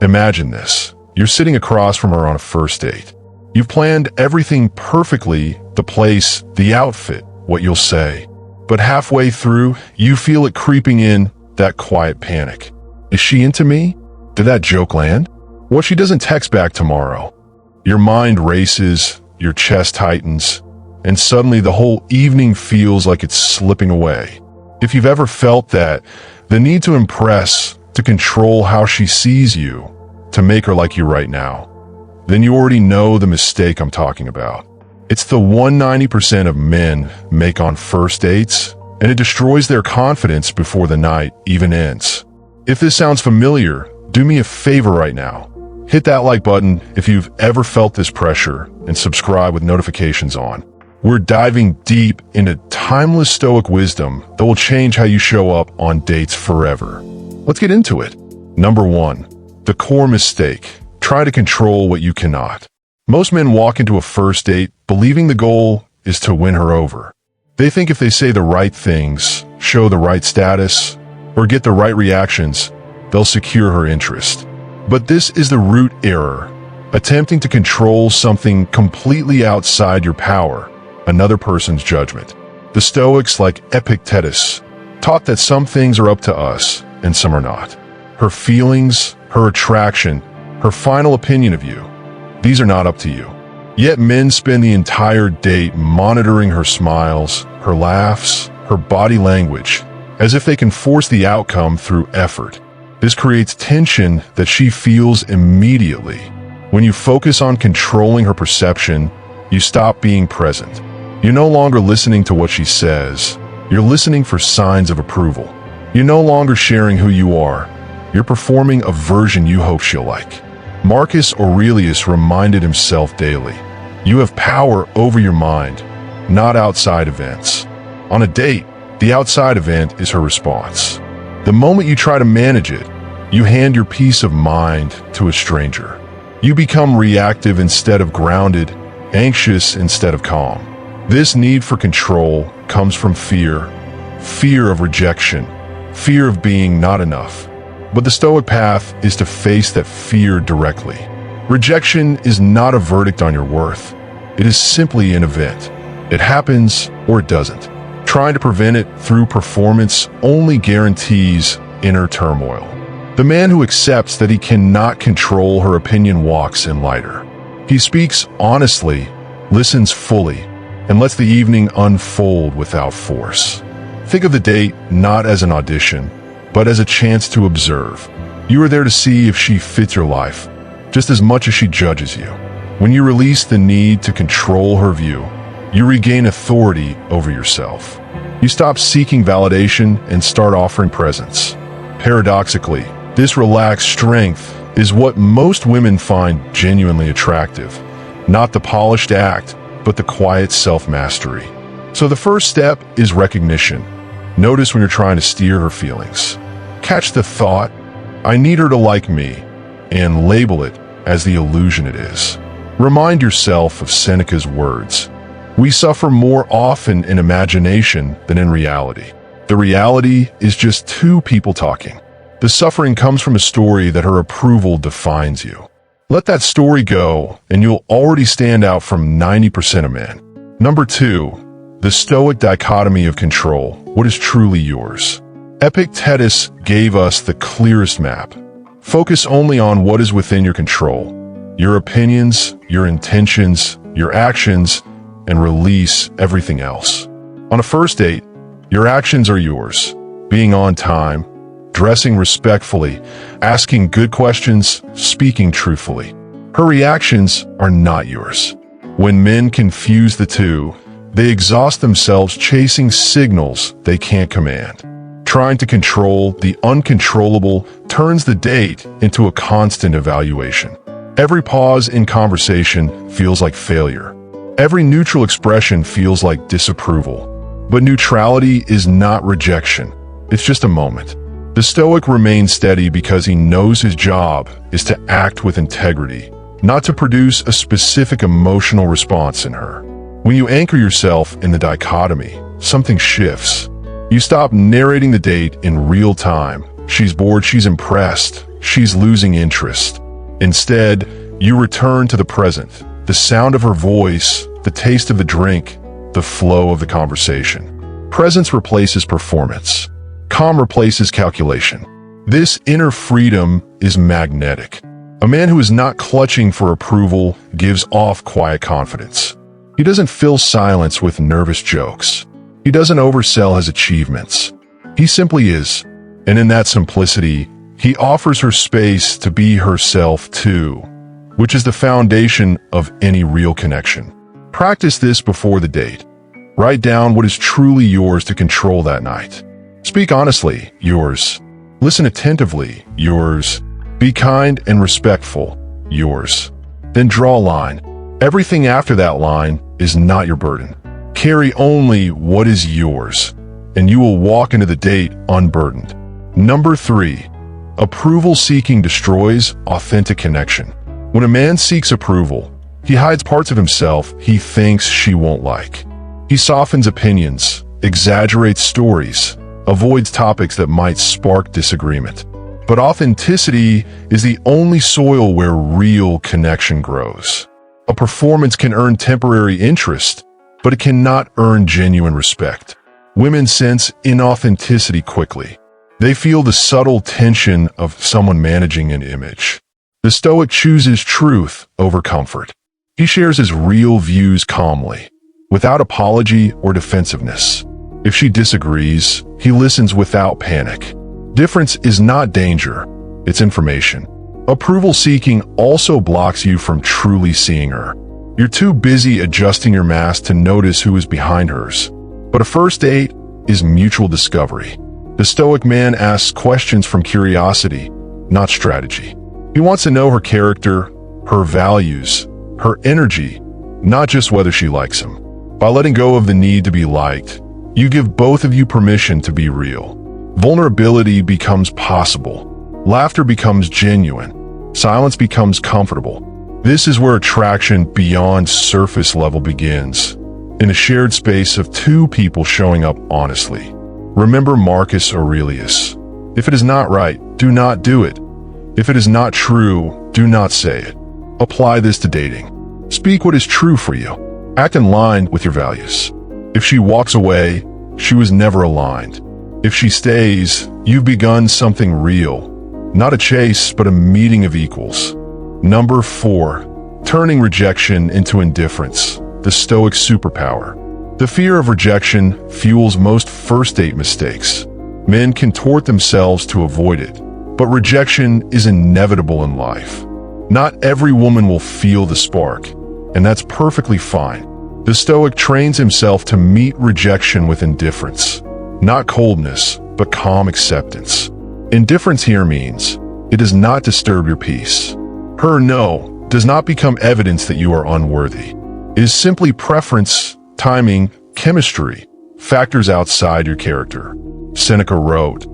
Imagine this. You're sitting across from her on a first date. You've planned everything perfectly, the place, the outfit, what you'll say. But halfway through, you feel it creeping in, that quiet panic. Is she into me? Did that joke land? What if she doesn't text back tomorrow? Your mind races, your chest tightens, and suddenly the whole evening feels like it's slipping away. If you've ever felt that, the need to impress, to control how she sees you, to make her like you right now, then you already know the mistake I'm talking about. It's the 190% of men make on first dates, and it destroys their confidence before the night even ends. If this sounds familiar, do me a favor right now. Hit that like button if you've ever felt this pressure, and subscribe with notifications on. We're diving deep into timeless Stoic wisdom that will change how you show up on dates forever. Let's get into it. Number 1, the core mistake. Try to control what you cannot. Most men walk into a first date believing the goal is to win her over. They think if they say the right things, show the right status, or get the right reactions, they'll secure her interest. But this is the root error, attempting to control something completely outside your power, another person's judgment. The Stoics, like Epictetus, taught that some things are up to us and some are not. Her feelings, her attraction, her final opinion of you, these are not up to you. Yet men spend the entire date monitoring her smiles, her laughs, her body language, as if they can force the outcome through effort. This creates tension that she feels immediately. When you focus on controlling her perception, you stop being present. You're no longer listening to what she says. You're listening for signs of approval. You're no longer sharing who you are. You're performing a version you hope she'll like. Marcus Aurelius reminded himself daily, you have power over your mind, not outside events. On a date, the outside event is her response. The moment you try to manage it, you hand your peace of mind to a stranger. You become reactive instead of grounded, anxious instead of calm. This need for control comes from fear of rejection, fear of being not enough. But the Stoic path is to face that fear directly. Rejection is not a verdict on your worth. It is simply an event. It happens or it doesn't. Trying to prevent it through performance only guarantees inner turmoil. The man who accepts that he cannot control her opinion walks in lighter. He speaks honestly, listens fully, and lets the evening unfold without force. Think of the date not as an audition, but as a chance to observe. You are there to see if she fits your life, just as much as she judges you. When you release the need to control her view, you regain authority over yourself. You stop seeking validation and start offering presence. Paradoxically, this relaxed strength is what most women find genuinely attractive. Not the polished act, but the quiet self-mastery. So the first step is recognition. Notice when you're trying to steer her feelings. Catch the thought, I need her to like me, and label it as the illusion it is. Remind yourself of Seneca's words. We suffer more often in imagination than in reality. The reality is just two people talking. The suffering comes from a story that her approval defines you. Let that story go, and you'll already stand out from 90% of men. Number 2, the Stoic dichotomy of control. What is truly yours? Epictetus gave us the clearest map. Focus only on what is within your control. Your opinions, your intentions, your actions, and release everything else. On a first date, your actions are yours. Being on time, dressing respectfully, asking good questions, speaking truthfully. Her reactions are not yours. When men confuse the two, they exhaust themselves chasing signals they can't command. Trying to control the uncontrollable turns the date into a constant evaluation. Every pause in conversation feels like failure. Every neutral expression feels like disapproval. But neutrality is not rejection. It's just a moment. The Stoic remains steady because he knows his job is to act with integrity, not to produce a specific emotional response in her. When you anchor yourself in the dichotomy, something shifts. You stop narrating the date in real time. She's bored, she's impressed, she's losing interest. Instead, you return to the present, the sound of her voice, the taste of the drink, the flow of the conversation. Presence replaces performance. Calm replaces calculation. This inner freedom is magnetic. A man who is not clutching for approval gives off quiet confidence. He doesn't fill silence with nervous jokes. He doesn't oversell his achievements. He simply is. And in that simplicity, he offers her space to be herself too, which is the foundation of any real connection. Practice this before the date. Write down what is truly yours to control that night. Speak honestly, yours. Listen attentively, yours. Be kind and respectful, yours. Then draw a line. Everything after that line is not your burden. Carry only what is yours, and you will walk into the date unburdened. Number 3, approval seeking destroys authentic connection. When a man seeks approval, he hides parts of himself he thinks she won't like. He softens opinions, exaggerates stories, avoids topics that might spark disagreement. But authenticity is the only soil where real connection grows. A performance can earn temporary interest, but it cannot earn genuine respect. Women sense inauthenticity quickly. They feel the subtle tension of someone managing an image. The Stoic chooses truth over comfort. He shares his real views calmly, without apology or defensiveness. If she disagrees, he listens without panic. Difference is not danger, it's information. Approval-seeking also blocks you from truly seeing her. You're too busy adjusting your mask to notice who is behind hers. But a first date is mutual discovery. The Stoic man asks questions from curiosity, not strategy. He wants to know her character, her values, her energy, not just whether she likes him. By letting go of the need to be liked, you give both of you permission to be real. Vulnerability becomes possible. Laughter becomes genuine. Silence becomes comfortable. This is where attraction beyond surface level begins, in a shared space of two people showing up honestly. Remember Marcus Aurelius. If it is not right, do not do it. If it is not true, do not say it. Apply this to dating. Speak what is true for you. Act in line with your values. If she walks away, she was never aligned. If she stays, you've begun something real. Not a chase, but a meeting of equals. Number 4, turning rejection into indifference, the Stoic superpower. The fear of rejection fuels most first date mistakes. Men contort themselves to avoid it, but rejection is inevitable in life. Not every woman will feel the spark, and that's perfectly fine. The Stoic trains himself to meet rejection with indifference, not coldness, but calm acceptance. Indifference here means it does not disturb your peace. Her no does not become evidence that you are unworthy. It is simply preference, timing, chemistry, factors outside your character. Seneca wrote,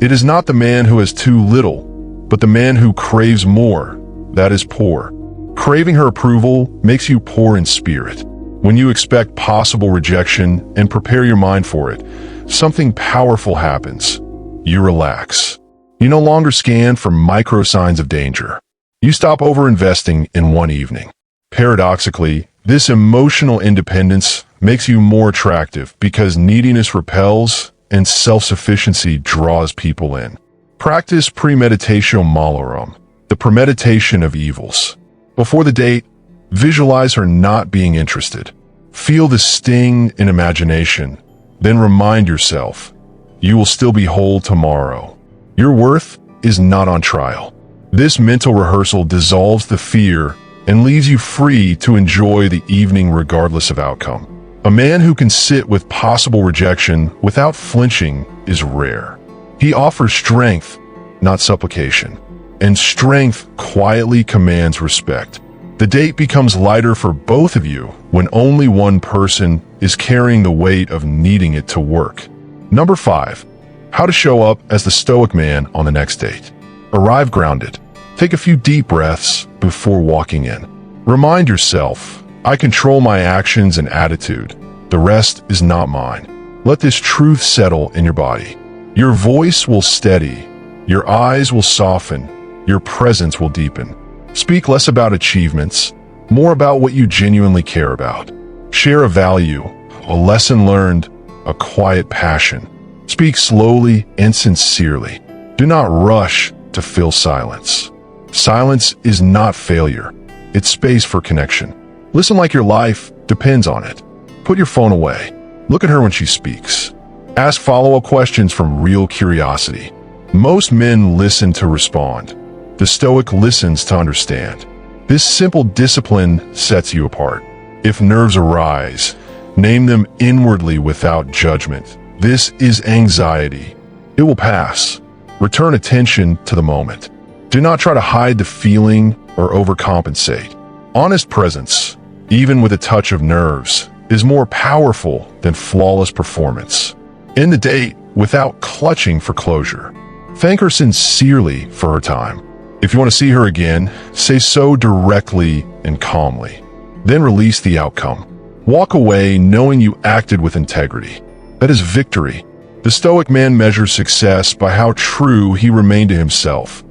"It is not the man who has too little, but the man who craves more, that is poor." Craving her approval makes you poor in spirit. When you expect possible rejection and prepare your mind for it, something powerful happens. You relax. You no longer scan for micro signs of danger. You stop over-investing in one evening. Paradoxically, this emotional independence makes you more attractive because neediness repels and self-sufficiency draws people in. Practice premeditatio malorum, the premeditation of evils. Before the date, visualize her not being interested. Feel the sting in imagination, then remind yourself, you will still be whole tomorrow. Your worth is not on trial. This mental rehearsal dissolves the fear and leaves you free to enjoy the evening regardless of outcome. A man who can sit with possible rejection without flinching is rare. He offers strength, not supplication, and strength quietly commands respect. The date becomes lighter for both of you when only one person is carrying the weight of needing it to work. Number 5, how to show up as the Stoic man on the next date. Arrive grounded. Take a few deep breaths before walking in. Remind yourself, I control my actions and attitude. The rest is not mine. Let this truth settle in your body. Your voice will steady. Your eyes will soften. your presence will deepen. Speak less about achievements, more about what you genuinely care about. Share a value, a lesson learned, a quiet passion. Speak slowly and sincerely. Do not rush to fill silence. Silence is not failure. It's space for connection. Listen like your life depends on it. Put your phone away. Look at her when she speaks. Ask follow-up questions from real curiosity. Most men listen to respond. The Stoic listens to understand. This simple discipline sets you apart. If nerves arise, name them inwardly without judgment. This is anxiety. It will pass. Return attention to the moment. Do not try to hide the feeling or overcompensate. Honest presence, even with a touch of nerves, is more powerful than flawless performance. End the date without clutching for closure. Thank her sincerely for her time. If you want to see her again, say so directly and calmly. Then release the outcome. Walk away knowing you acted with integrity. That is victory. The Stoic man measures success by how true he remained to himself,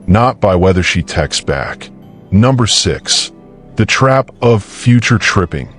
not by whether she texts back. Number 6. The trap of future tripping.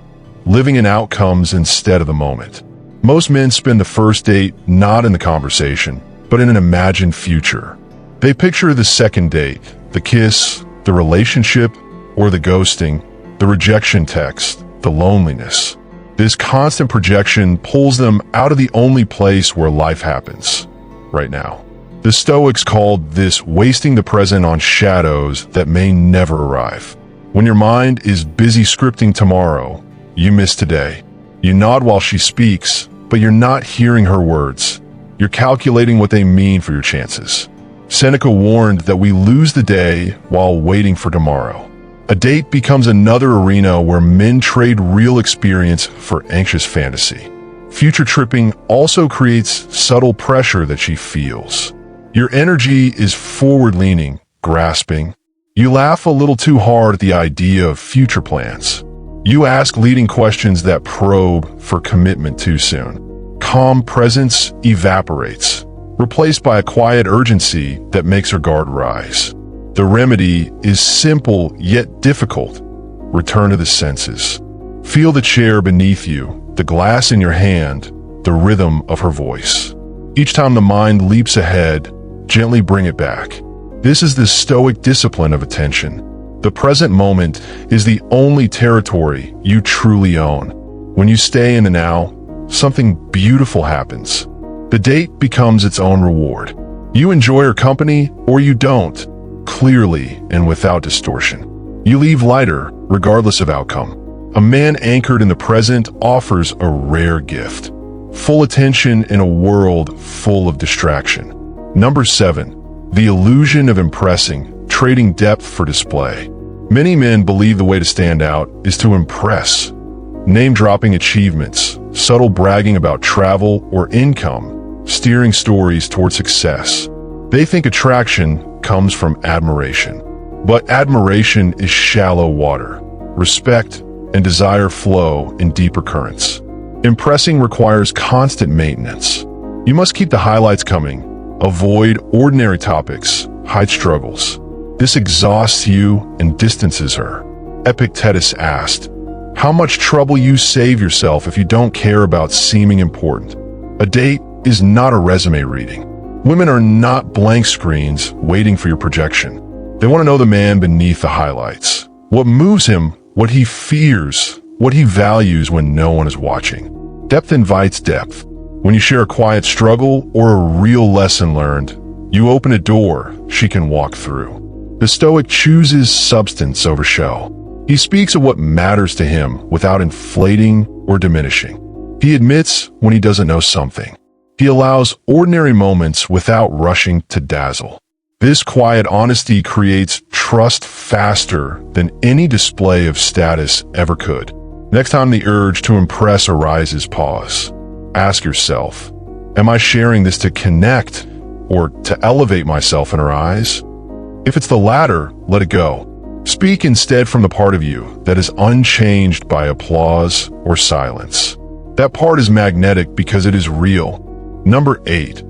Living in outcomes instead of the moment. Most men spend the first date not in the conversation, but in an imagined future. They picture the second date, the kiss, the relationship, or the ghosting, the rejection text, the loneliness. This constant projection pulls them out of the only place where life happens, right now. The Stoics called this wasting the present on shadows that may never arrive. When your mind is busy scripting tomorrow, you miss today. You nod while she speaks, but you're not hearing her words. You're calculating what they mean for your chances. Seneca warned that we lose the day while waiting for tomorrow. A date becomes another arena where men trade real experience for anxious fantasy. Future tripping also creates subtle pressure that she feels. Your energy is forward-leaning, grasping. You laugh a little too hard at the idea of future plans. You ask leading questions that probe for commitment too soon. Calm presence evaporates, replaced by a quiet urgency that makes her guard rise. The remedy is simple yet difficult. Return to the senses. Feel the chair beneath you, the glass in your hand, the rhythm of her voice. Each time the mind leaps ahead, gently bring it back. This is the Stoic discipline of attention. The present moment is the only territory you truly own. When you stay in the now, something beautiful happens. The date becomes its own reward. You enjoy her company or you don't, clearly and without distortion. You leave lighter, regardless of outcome. A man anchored in the present offers a rare gift. Full attention in a world full of distraction. Number 7. The illusion of impressing, trading depth for display. Many men believe the way to stand out is to impress. Name-dropping achievements, subtle bragging about travel or income, steering stories toward success. They think attraction comes from admiration. But admiration is shallow water. Respect and desire flow in deeper currents. Impressing requires constant maintenance. You must keep the highlights coming. Avoid ordinary topics, hide struggles. This exhausts you and distances her. Epictetus asked, "How much trouble you save yourself if you don't care about seeming important?" A date is not a resume reading. Women are not blank screens waiting for your projection. They want to know the man beneath the highlights. What moves him, what he fears, what he values when no one is watching. Depth invites depth. When you share a quiet struggle or a real lesson learned, you open a door she can walk through. The Stoic chooses substance over show. He speaks of what matters to him without inflating or diminishing. He admits when he doesn't know something. He allows ordinary moments without rushing to dazzle. This quiet honesty creates trust faster than any display of status ever could. Next time the urge to impress arises, pause. Ask yourself, am I sharing this to connect or to elevate myself in her eyes? If it's the latter, let it go. Speak instead from the part of you that is unchanged by applause or silence. That part is magnetic because it is real. Number 8.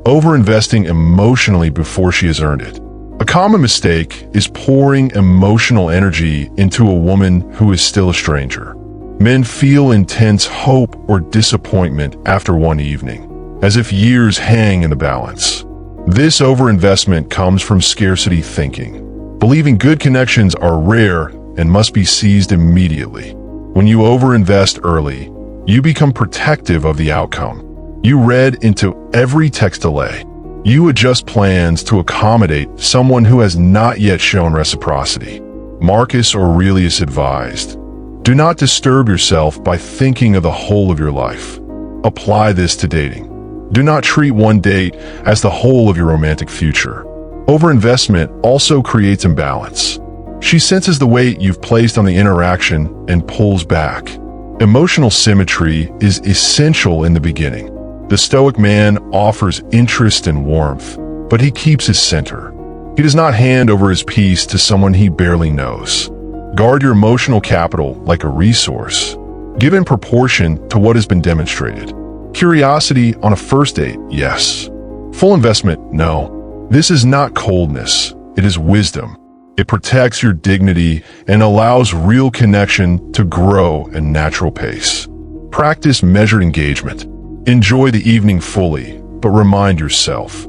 Overinvesting emotionally before she has earned it. A common mistake is pouring emotional energy into a woman who is still a stranger. Men feel intense hope or disappointment after one evening, as if years hang in the balance. This overinvestment comes from scarcity thinking, believing good connections are rare and must be seized immediately. When you overinvest early, you become protective of the outcome. You read into every text delay. You adjust plans to accommodate someone who has not yet shown reciprocity. Marcus Aurelius advised, "Do not disturb yourself by thinking of the whole of your life." Apply this to dating. Do not treat one date as the whole of your romantic future. Overinvestment also creates imbalance. She senses the weight you've placed on the interaction and pulls back. Emotional symmetry is essential in the beginning. The Stoic man offers interest and warmth, but he keeps his center. He does not hand over his peace to someone he barely knows. Guard your emotional capital like a resource. Give in proportion to what has been demonstrated. Curiosity on a first date, yes. Full investment, no. This is not coldness, it is wisdom. It protects your dignity and allows real connection to grow at a natural pace. Practice measured engagement. Enjoy the evening fully, but remind yourself,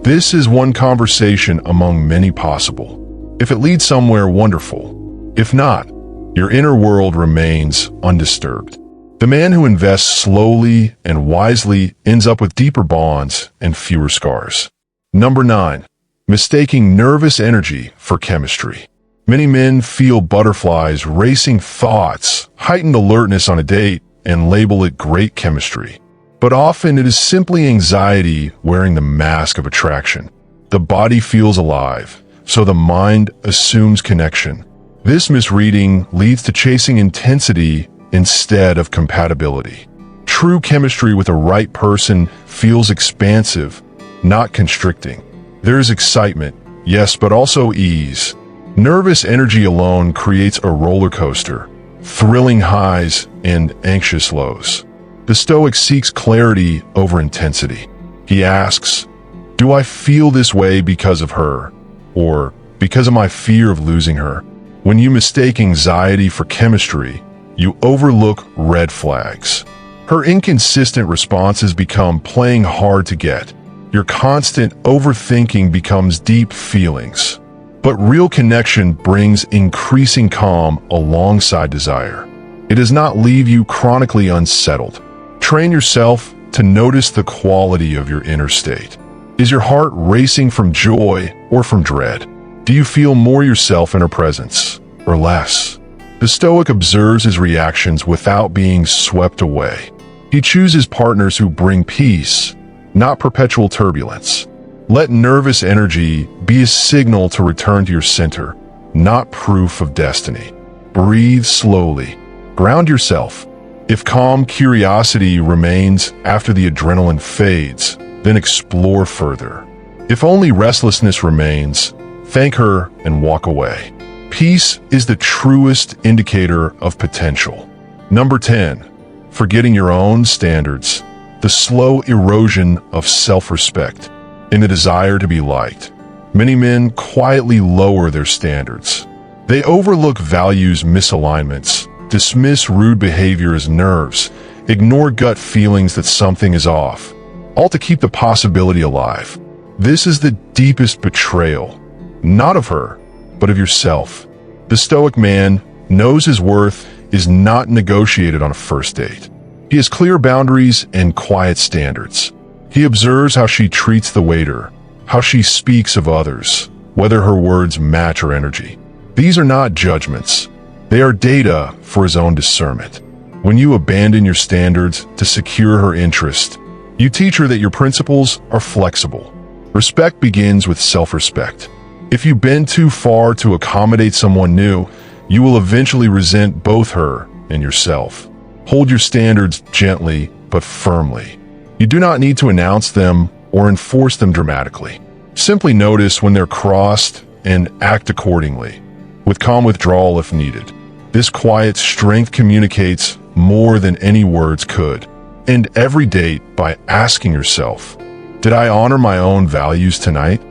this is one conversation among many possible. If it leads somewhere, wonderful. If not, your inner world remains undisturbed. The man who invests slowly and wisely ends up with deeper bonds and fewer scars. Number 9. Mistaking nervous energy for chemistry. Many men feel butterflies, racing thoughts, heightened alertness on a date, and label it great chemistry. But often it is simply anxiety wearing the mask of attraction. The body feels alive, so the mind assumes connection. This misreading leads to chasing intensity instead of compatibility. True chemistry with the right person feels expansive, not constricting. There is excitement, yes, but also ease. Nervous energy alone creates a roller coaster, thrilling highs and anxious lows. The Stoic seeks clarity over intensity. He asks, do I feel this way because of her, or because of my fear of losing her? When you mistake anxiety for chemistry, you overlook red flags. Her inconsistent responses become playing hard to get. Your constant overthinking becomes deep feelings. But real connection brings increasing calm alongside desire. It does not leave you chronically unsettled. Train yourself to notice the quality of your inner state. Is your heart racing from joy or from dread? Do you feel more yourself in her presence, or less? The Stoic observes his reactions without being swept away. He chooses partners who bring peace, not perpetual turbulence. Let nervous energy be a signal to return to your center, not proof of destiny. Breathe slowly. Ground yourself. If calm curiosity remains after the adrenaline fades, then explore further. If only restlessness remains, thank her and walk away. Peace is the truest indicator of potential. Number 10. Forgetting your own standards. The slow erosion of self-respect. In the desire to be liked, many men quietly lower their standards. They overlook values misalignments, dismiss rude behavior as nerves, ignore gut feelings that something is off, all to keep the possibility alive. This is the deepest betrayal, not of her, but of yourself. The Stoic man knows his worth is not negotiated on a first date. He has clear boundaries and quiet standards. He observes how she treats the waiter, how she speaks of others, whether her words match her energy. These are not judgments. They are data for his own discernment. When you abandon your standards to secure her interest, you teach her that your principles are flexible. Respect begins with self-respect. If you bend too far to accommodate someone new, you will eventually resent both her and yourself. Hold your standards gently but firmly. You do not need to announce them or enforce them dramatically. Simply notice when they're crossed and act accordingly, with calm withdrawal if needed. This quiet strength communicates more than any words could. End every date by asking yourself, did I honor my own values tonight?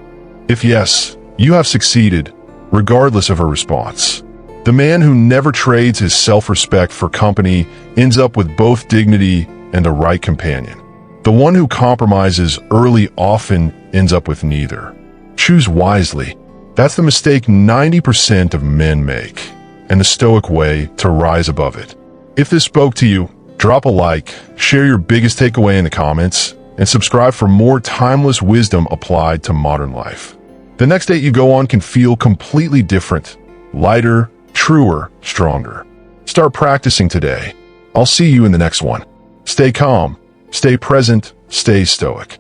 If yes, you have succeeded, regardless of her response. The man who never trades his self-respect for company ends up with both dignity and a right companion. The one who compromises early often ends up with neither. Choose wisely. That's the mistake 90% of men make, and the Stoic way to rise above it. If this spoke to you, drop a like, share your biggest takeaway in the comments, and subscribe for more timeless wisdom applied to modern life. The next date you go on can feel completely different, lighter, truer, stronger. Start practicing today. I'll see you in the next one. Stay calm, stay present, stay stoic.